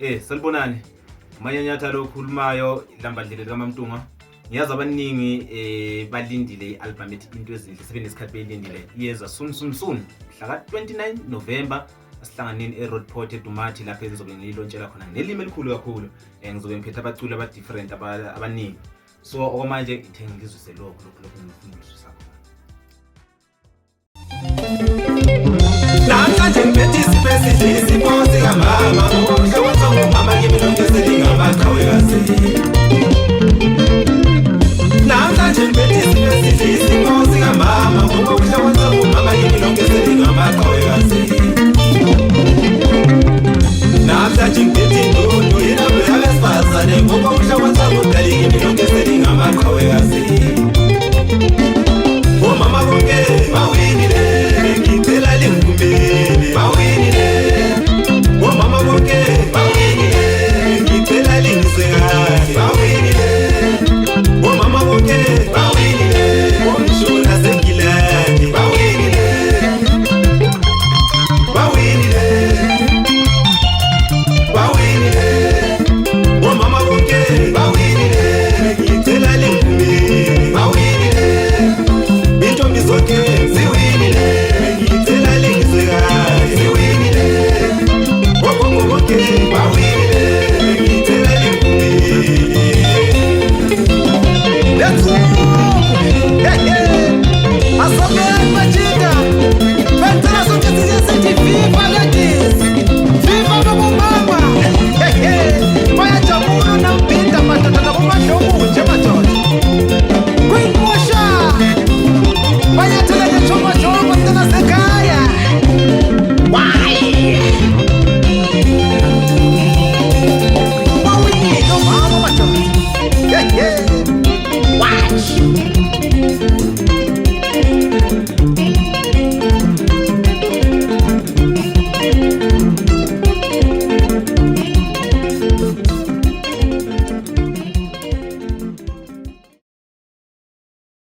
Salibonani. Manyanyathalo okhulumayo lambandlele likaMamtunga. Ngiyazi abaningi balindile ialbum ethi into ezinhle sebenesikhathi belindile. Iyeza soon. Mhla ka-29 November asihlanganeni eRoadport eDumathi lapha engizobe ngilontshela khona nelimi elikhulu kakhulu. Ngizobe ngiphethe abaculi abadifferent abaningi. So okwamanje ngithenga ngizwise lokho ngifundiswa khona. Namhlanje ngiphethe isipesi